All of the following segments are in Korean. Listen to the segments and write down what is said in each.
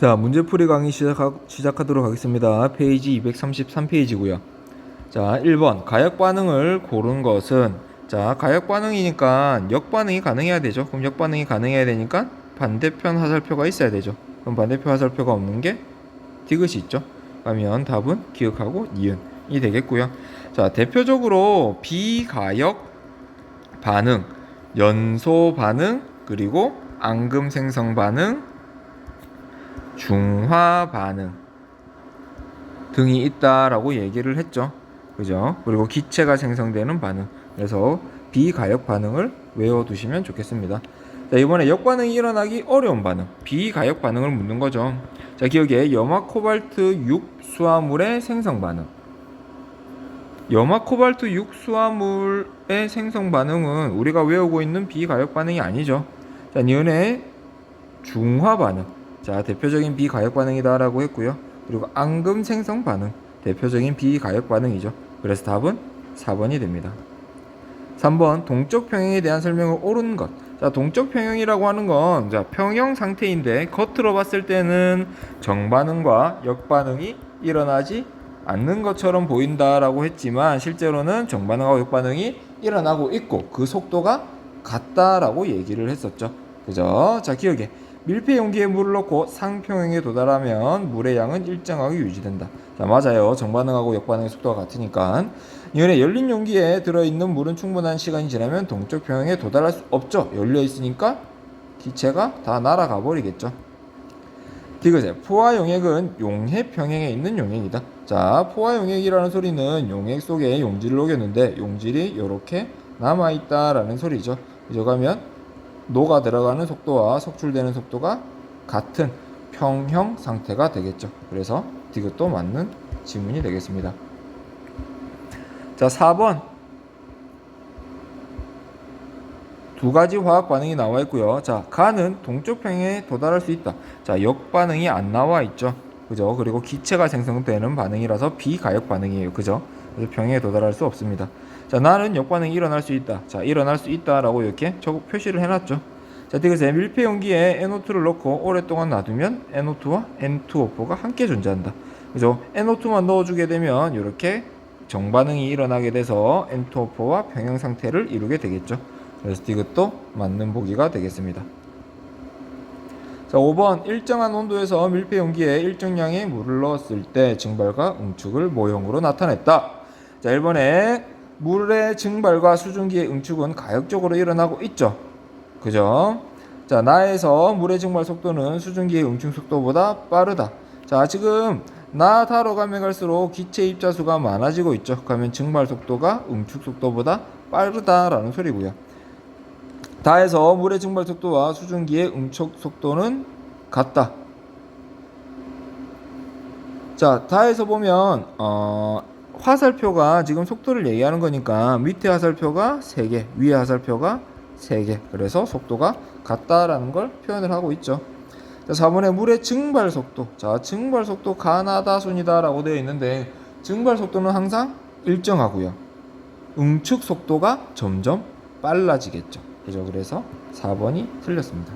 자, 문제풀이 강의 시작하도록 하겠습니다. 페이지 233페이지고요. 자, 1번 가역 반응을 고른 것은, 자, 가역 반응이니까 역반응이 가능해야 되죠. 그럼 역반응이 가능해야 되니까 반대편 화살표가 있어야 되죠. 그럼 반대편 화살표가 없는 게 디귿이 있죠. 그러면 답은 기억하고 니은이 되겠고요. 자, 대표적으로 비가역 반응, 연소 반응, 그리고 앙금 생성 반응, 중화 반응 등이 있다라고 얘기를 했죠. 그죠? 그리고 기체가 생성되는 반응. 그래서 비가역 반응을 외워두시면 좋겠습니다. 자, 이번에 역반응이 일어나기 어려운 반응, 비가역 반응을 묻는 거죠. 자, 기억에 염화 코발트 6 수화물의 생성 반응. 염화 코발트 6 수화물의 생성 반응은 우리가 외우고 있는 비가역 반응이 아니죠. 자, 니은의 중화 반응. 자, 대표적인 비가역 반응이다라고 했고요. 그리고 앙금 생성 반응, 대표적인 비가역 반응이죠. 그래서 답은 4번이 됩니다. 3번 동적 평형에 대한 설명을 옳은 것. 자, 동적 평형이라고 하는 건, 자, 평형 상태인데 겉으로 봤을 때는 정반응과 역반응이 일어나지 않는 것처럼 보인다라고 했지만 실제로는 정반응하고 역반응이 일어나고 있고 그 속도가 같다라고 얘기를 했었죠. 그죠? 자, 기억에 밀폐 용기에 물을 넣고 상평형에 도달하면 물의 양은 일정하게 유지된다. 자, 맞아요. 정반응하고 역반응의 속도가 같으니까. 이번에 열린 용기에 들어있는 물은 충분한 시간이 지나면 동적 평형에 도달할 수 없죠. 열려 있으니까 기체가 다 날아가 버리겠죠. 디귿의 포화 용액은 용해 평형에 있는 용액이다. 자, 포화 용액이라는 소리는 용액 속에 용질을 녹였는데 용질이 이렇게 남아있다라는 소리죠. 그죠? 가면 녹아 들어가는 속도와 석출되는 속도가 같은 평형 상태가 되겠죠. 그래서 디귿도 맞는 지문이 되겠습니다. 자, 4번 두 가지 화학 반응이 나와 있고요. 자, 가는 동쪽 평형에 도달할 수 있다. 자, 역반응이 안 나와 있죠. 그죠? 그리고 기체가 생성되는 반응이라서 비가역 반응이에요. 그죠? 그래서 평형에 도달할 수 없습니다. 자, 나는 역반응이 일어날 수 있다. 자, 일어날 수 있다라고 이렇게 표시를 해놨죠. 자, 디귿에 밀폐 용기에 NO2를 넣고 오랫동안 놔두면 NO2와 N2O4가 함께 존재한다. 그죠? NO2만 넣어주게 되면 이렇게 정반응이 일어나게 돼서 N2O4와 평형 상태를 이루게 되겠죠. 그래서 디귿도 맞는 보기가 되겠습니다. 자, 5번 일정한 온도에서 밀폐 용기에 일정량의 물을 넣었을 때 증발과 응축을 모형으로 나타냈다. 자, 1번에 물의 증발과 수증기의 응축은 가역적으로 일어나고 있죠. 그죠? 자, 나에서 물의 증발 속도는 수증기의 응축 속도보다 빠르다. 자, 지금 나 다로 가면 갈수록 기체 입자수가 많아지고 있죠. 그러면 증발 속도가 응축 속도보다 빠르다라는 소리고요. 다에서 물의 증발 속도와 수증기의 응축 속도는 같다. 자, 다에서 보면 화살표가 지금 속도를 얘기하는 거니까 밑에 화살표가 3개, 위에 화살표가 3개. 그래서 속도가 같다라는 걸 표현을 하고 있죠. 자, 4번에 물의 증발 속도. 자, 증발 속도 가나다 순이다라고 되어 있는데 증발 속도는 항상 일정하고요. 응축 속도가 점점 빨라지겠죠. 그죠? 그래서 4번이 틀렸습니다.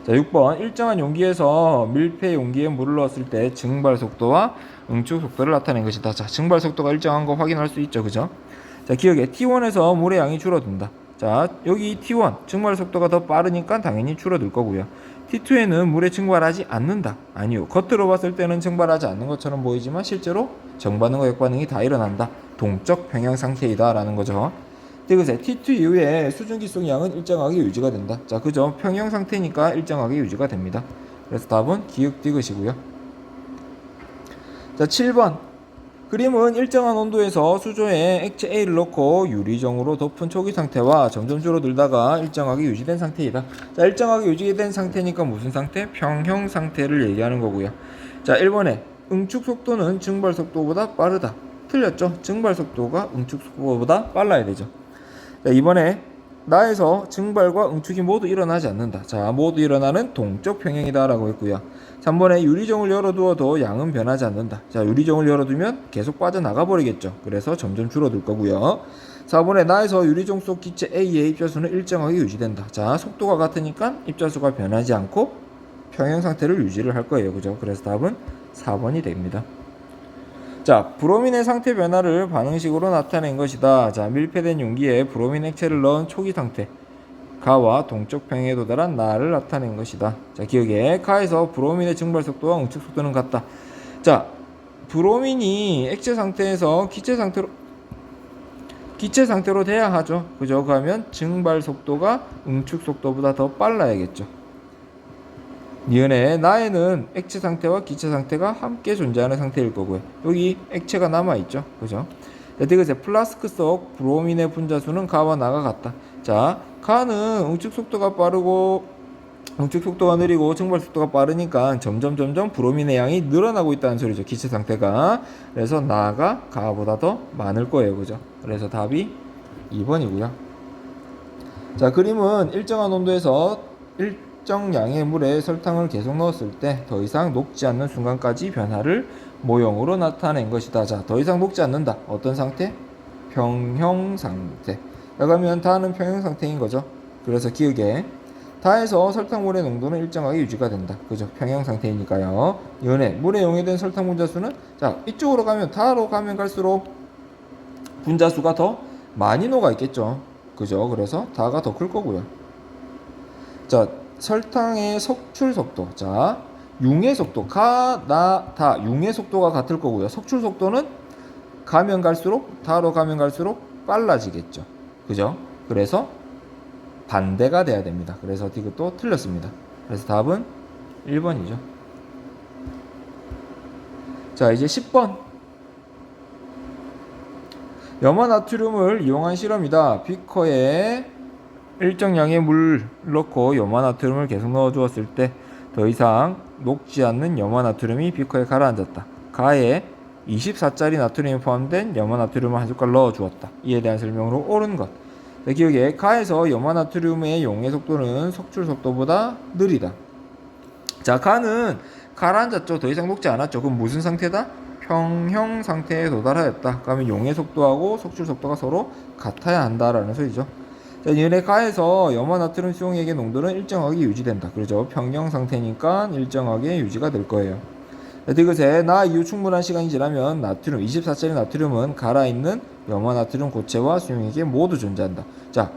자, 6번 일정한 용기에서 밀폐 용기에 물을 넣었을 때 증발 속도와 응축 속도를 나타낸 것이다. 자, 증발 속도가 일정한 거 확인할 수 있죠. 그죠? 자, 기억에 T1에서 물의 양이 줄어든다. 자, 여기 T1 증발 속도가 더 빠르니까 당연히 줄어들 거고요. T2에는 물에 증발하지 않는다. 아니요. 겉으로 봤을 때는 증발하지 않는 것처럼 보이지만 실제로 정반응과 역반응이 다 일어난다. 동적 평형 상태이다 라는 거죠. 디귿에 T2 이후에 수증기 속 양은 일정하게 유지가 된다. 자, 그죠? 평형 상태니까 일정하게 유지가 됩니다. 그래서 답은 기역 디귿이고요. 자, 7번 그림은 일정한 온도에서 수조에 액체 A를 넣고 유리정으로 덮은 초기 상태와 점점 줄어들다가 일정하게 유지된 상태이다. 자, 일정하게 유지된 상태니까 무슨 상태? 평형 상태를 얘기하는 거고요. 자, 1번에 응축 속도는 증발 속도보다 빠르다. 틀렸죠? 증발 속도가 응축 속도보다 빨라야 되죠. 자, 이번에 나에서 증발과 응축이 모두 일어나지 않는다. 자, 모두 일어나는 동적 평형이다 라고 했고요. 3번에 유리종을 열어두어도 양은 변하지 않는다. 자, 유리종을 열어두면 계속 빠져나가 버리겠죠. 그래서 점점 줄어들 거고요. 4번에 나에서 유리종 속 기체 A의 입자수는 일정하게 유지된다. 자, 속도가 같으니까 입자수가 변하지 않고 평형 상태를 유지를 할 거예요. 그죠? 그래서 답은 4번이 됩니다. 자, 브로민의 상태 변화를 반응식으로 나타낸 것이다. 자, 밀폐된 용기에 브로민 액체를 넣은 초기 상태 가와 동쪽 평형에 도달한 나를 나타낸 것이다. 자, 기억에 가에서 브로민의 증발 속도와 응축 속도는 같다. 자, 브로민이 액체 상태에서 기체 상태로 돼야 하죠. 그죠? 그러면 증발 속도가 응축 속도보다 더 빨라야겠죠. 니은의 나에는 액체 상태와 기체 상태가 함께 존재하는 상태일 거고요. 여기 액체가 남아있죠. 그죠? 디귿의 플라스크 속 브로민의 분자수는 가와 나가 같다. 자, 가는 응축 속도가 느리고 증발 속도가 빠르니까 점점 브로민의 양이 늘어나고 있다는 소리죠. 기체 상태가. 그래서 나가 가보다 더 많을 거예요. 그죠? 그래서 답이 2번이고요. 자, 그림은 일정한 온도에서 일정 양의 물에 설탕을 계속 넣었을 때 더 이상 녹지 않는 순간까지 변화를 모형으로 나타낸 것이다. 자, 더 이상 녹지 않는다. 어떤 상태? 평형 상태. 그러면 다는 평형 상태인 거죠. 그래서 기억에 다에서 설탕물의 농도는 일정하게 유지가 된다. 그죠? 평형 상태이니까요. 연에 물에 용해된 설탕 분자수는 자, 이쪽으로 가면 다로 가면 갈수록 분자수가 더 많이 녹아 있겠죠. 그죠? 그래서 다가 더 클 거고요. 자, 설탕의 석출 속도. 자, 융의 속도. 가, 나, 다. 융의 속도가 같을 거고요. 석출 속도는 가면 갈수록, 다로 가면 갈수록 빨라지겠죠. 그죠? 그래서 반대가 돼야 됩니다. 그래서 디귿도 틀렸습니다. 그래서 답은 1번이죠. 자, 이제 10번. 염화나트륨을 이용한 실험이다. 비커에 일정량의 물 넣고 염화나트륨을 계속 넣어 주었을 때 더 이상 녹지 않는 염화나트륨이 비커에 가라앉았다. 가에 24짜리 나트륨이 포함된 염화나트륨을 한 숟갈 넣어 주었다. 이에 대한 설명으로 옳은 것. 기억에 가에서 염화나트륨의 용해 속도는 석출 속도보다 느리다. 자, 가는 가라앉았죠. 더 이상 녹지 않았죠. 그럼 무슨 상태다? 평형 상태에 도달하였다. 그러면 용해 속도하고 석출 속도가 서로 같아야 한다라는 소리죠. 자, 얘네 가에서 염화나트륨 수용액의 농도는 일정하게 유지된다. 그렇죠. 평형 상태니까 일정하게 유지가 될 거예요. 디귿에 나 이후 충분한 시간이 지나면 나트륨 24짜리 나트륨은 갈아있는 염화나트륨 고체와 수용액에 모두 존재한다. 자,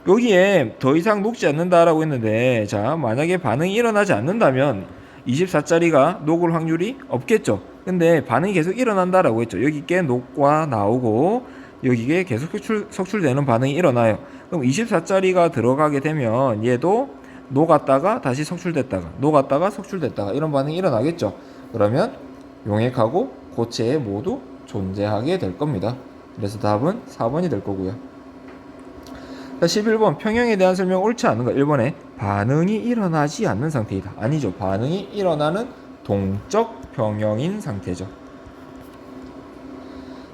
여기에 더 이상 녹지 않는다라고 했는데, 자, 만약에 반응이 일어나지 않는다면 24짜리가 녹을 확률이 없겠죠. 근데 반응이 계속 일어난다라고 했죠. 여기께 녹과 나오고 여기에 계속 석출되는 반응이 일어나요. 그럼 24짜리가 들어가게 되면 얘도 녹았다가 다시 석출됐다가 녹았다가 석출됐다가 이런 반응이 일어나겠죠. 그러면 용액하고 고체에 모두 존재하게 될 겁니다. 그래서 답은 4번이 될 거고요. 자, 11번 평형에 대한 설명 옳지 않은 거. 1번에 반응이 일어나지 않는 상태이다. 아니죠. 반응이 일어나는 동적 평형인 상태죠.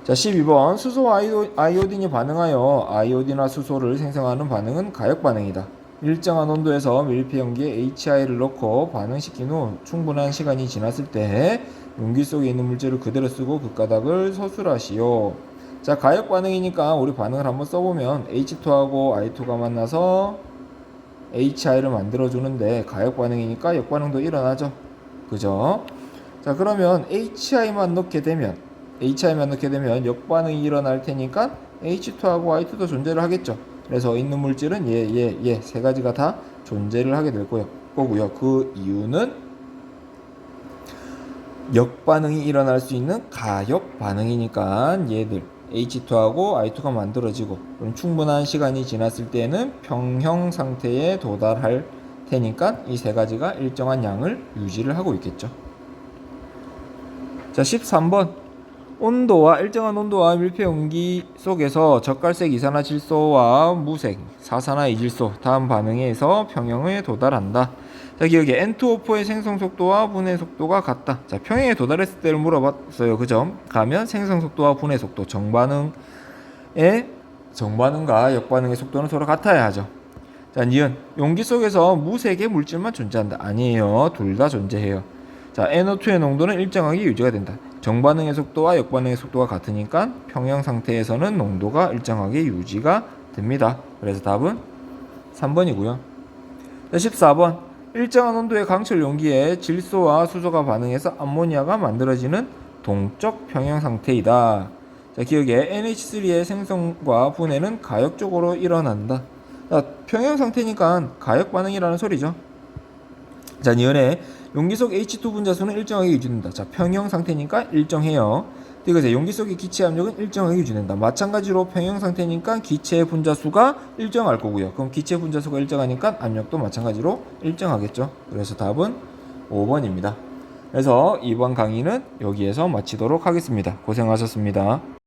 자, 12번 수소와 아이오딘이 반응하여 아이오딘과 수소를 생성하는 반응은 가역 반응이다. 일정한 온도에서 밀폐 용기에 HI를 넣고 반응시킨 후 충분한 시간이 지났을 때 용기 속에 있는 물질을 그대로 쓰고 그 가닥을 서술하시오. 자, 가역 반응이니까 우리 반응을 한번 써보면 H2하고 I2가 만나서 HI를 만들어주는데 가역 반응이니까 역반응도 일어나죠. 그죠? 자, 그러면 HI만 넣게 되면 역반응이 일어날 테니까 H2하고 I2도 존재를 하겠죠. 그래서 있는 물질은 얘 세 가지가 다 존재를 하게 될 거고요. 그 이유는 역반응이 일어날 수 있는 가역 반응이니까 얘들 H2하고 I2가 만들어지고 그럼 충분한 시간이 지났을 때는 평형 상태에 도달할 테니까 이 세 가지가 일정한 양을 유지를 하고 있겠죠. 자, 13번. 일정한 온도와 밀폐 용기 속에서 젓갈색 이산화질소와 무색 사산화이질소 다음 반응에 의해서 평형에 도달한다. 자, 기억에 N2O4의 생성 속도와 분해 속도가 같다. 자, 평형에 도달했을 때를 물어봤어요. 그죠? 가면 생성 속도와 분해 속도 정반응과 역반응의 속도는 서로 같아야 하죠. 자, 니은 용기 속에서 무색의 물질만 존재한다. 아니에요. 둘 다 존재해요. 자, NO2의 농도는 일정하게 유지가 된다. 정반응의 속도와 역반응의 속도가 같으니까 평형 상태에서는 농도가 일정하게 유지가 됩니다. 그래서 답은 3번이고요. 14번. 일정한 온도의 강철 용기에 질소와 수소가 반응해서 암모니아가 만들어지는 동적 평형 상태이다. 자, 기억에 NH3의 생성과 분해는 가역적으로 일어난다. 자, 평형 상태니까 가역 반응이라는 소리죠. 자, 니은에 용기 속 H2 분자수는 일정하게 유지된다. 자, 평형 상태니까 일정해요. 이것에 용기 속의 기체 압력은 일정하게 유지된다. 마찬가지로 평형 상태니까 기체 분자수가 일정할 거고요. 그럼 기체 분자수가 일정하니까 압력도 마찬가지로 일정하겠죠. 그래서 답은 5번입니다. 그래서 이번 강의는 여기에서 마치도록 하겠습니다. 고생하셨습니다.